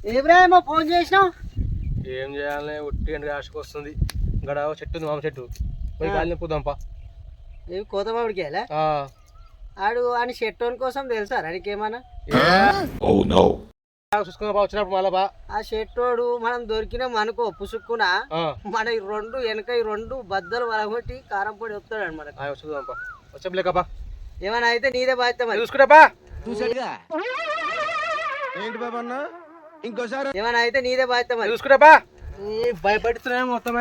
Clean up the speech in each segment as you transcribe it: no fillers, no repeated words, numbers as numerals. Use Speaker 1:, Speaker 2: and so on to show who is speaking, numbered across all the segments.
Speaker 1: ఏబ్రాహిమో phone చేసినావు?
Speaker 2: ఏం చేయాలి, ఒట్టి గంట ఆశకు వస్తుంది. గడ చెట్టు ఉంది, మామ చెట్టు, పోయి గాలి నింపుదాంపా.
Speaker 1: ఏమి కోత మామిడికి వెళ్ళా? ఆడు అని షెట్టోన్ కోసం తెలుసా నీకేమన్నా?
Speaker 2: చూసుకున్నా వచ్చినప్పుడు మళ్ళా బా
Speaker 1: ఆ షెట్టోడు మనం దొరికినాం అనుకో పుసుక్కునా మన ఈ రెండు వెనక ఈ రెండు బద్దలు వలగొట్టి కారం పొడి వస్తాడు మనకు.
Speaker 2: చూద్దాంపా, వచ్చేలేకపా.
Speaker 1: ఏమైనా అయితే నీదే బాధ్యత మరి.
Speaker 2: చూసుకుంటాపా.
Speaker 3: ఏంటి బాబా అన్న, ఇంకోసారి
Speaker 1: ఏమైనా అయితే నీదే బాధ్యత మరి.
Speaker 2: చూసుకుంటాపా. భయపడుతున్నాయి మొత్తం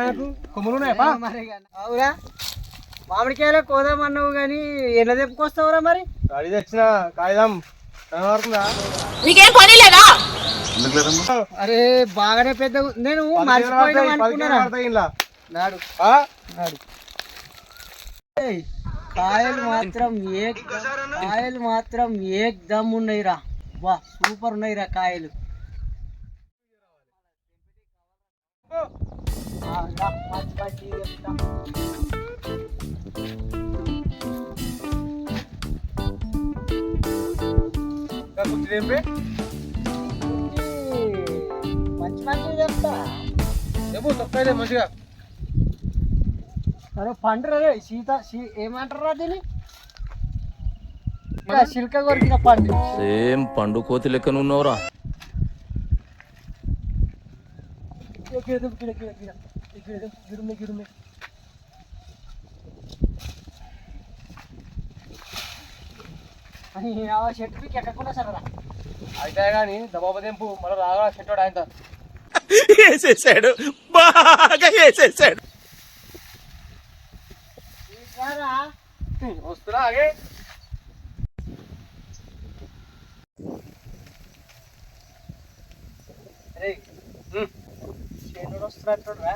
Speaker 2: కొమ్ములు.
Speaker 1: అవురా, మామిడికాయలో కోదామన్నావు కానీ ఎన్న తెప్పుకొస్తావురా మరి?
Speaker 2: గాడి తెచ్చిన కాగితం కనబడుతుందా?
Speaker 4: నీకేం పని లేదా?
Speaker 1: అరే బాగానే పెద్ద, నేను మర్చిపోయినా అనుకున్నారా నాడు. కాయలు మాత్రం ఏక్ దమ్ ఉన్నాయిరా, వా సూపర్ ఉన్నాయిరా కాయలు. మంచి మంచి చెప్తా
Speaker 2: మంచిగా.
Speaker 1: అరే పండు రే ఏమంటారా దీన్ని? చిలక కొరికిన పండు.
Speaker 5: సేమ్ పండు కోతి లెక్కన ఉన్నవరా.
Speaker 1: అని చెట్టు పీకి ఎక్కకుండా సరరా
Speaker 2: అయితే కానీ దబాబు తెంపు మళ్ళీ రాగా చెట్టు ఆయన
Speaker 5: వేసేసాడు, బాగా వేసేసాడు.
Speaker 2: వస్తున్నా ఆగే.
Speaker 1: అరే చేనుడు వస్తున్నట్టురా.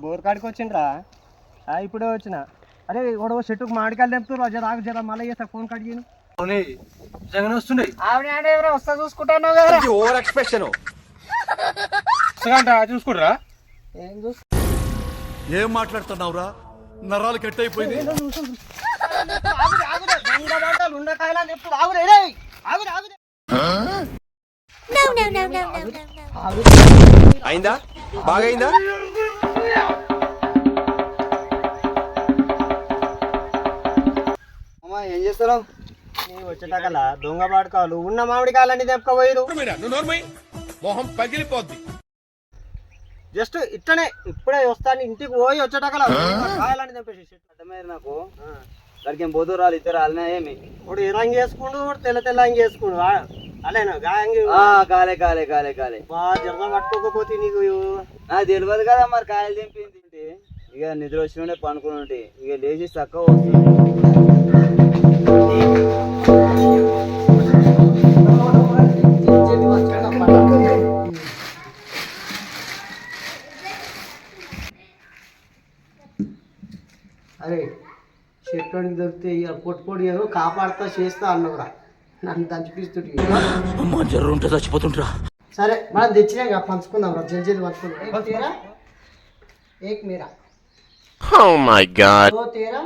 Speaker 1: బోర్ కాడికి వచ్చిండ్రా, ఇప్పుడే వచ్చిన. అరే ఒకడో చెట్టుకు మామిడికాయలు తెంపుతారు, జర ఆగు, జర మళ్ళీ చేస్తా ఫోన్ కట్ చేయను.
Speaker 2: నిజంగానే వస్తున్నాయి.
Speaker 1: ఆవిడ ఎవరో వస్తా చూసుకుంటాను కదా.
Speaker 3: ఓవర్ ఎక్స్ప్రెషన్
Speaker 2: చూసుకుంటారా?
Speaker 1: ఏం చూసు
Speaker 5: ఏం మాట్లాడుతున్నావురా, నరాలు కట్ అయిపోయింది.
Speaker 3: అయిందా, బాగా అయిందా?
Speaker 1: అమ్మా ఏం చేస్తున్నావు? నీ వచ్చేటకలా దొంగ పాడుకోవాలి, ఉన్న మామిడి కాయలన్నీ తెంపకపోయారు.
Speaker 3: మొహం పగిలిపోద్ది.
Speaker 1: జస్ట్ ఇట్లనే ఇప్పుడే వస్తాను, ఇంటికి పోయి వచ్చేటకలా కాయలన్నీ తెంపేసి అర్థమైంది నాకు. దానికి ఏం పోతూ రాలి ఇద్దరు వాళ్ళనే ఏమి ఇప్పుడు ఏ రంగు వేసుకుండు, తెల్ల తెల్ల అంగి వేసుకుండు అలేనా? గాయంగి కాలే కాలే కాలే కాలే జర్ర పట్టుకోకపోతే నీకు నాకు తెలియదు కదా మరి. కాయలు తెంపింది ఇక నిద్ర వచ్చిన పనుకుని ఉంటే ఇక లేచి చక్కగా వస్తుంది. అరే చెట్టుకి దొరికితే ఇక పొట్టు పొడి కాపాడుతా చేస్తా అన్నవరా, నన్ను దంచిపిస్తుంది.
Speaker 5: జర్రు ఉంటే చచ్చిపోతుంటరా.
Speaker 1: సరే మనం తెచ్చినా పంచుకుందాం రా, జల్దీ పంచుకుందాం. एक मेरा,
Speaker 5: Oh my God.
Speaker 1: दो तेरा,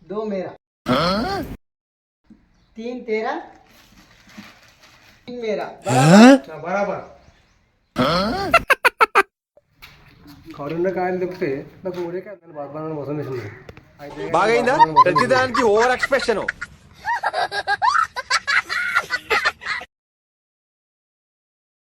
Speaker 1: दो मेरा, तीन तेरा, तीन मेरा.
Speaker 2: బరాబర్. కరుణ కాయలు తెప్పితే నాకు మూడే కాయలు బాగా మోసం చేసింది.
Speaker 3: బాగా అయిందా? ప్రతిదానికి ఓవర్ ఎక్స్ప్రెషన్.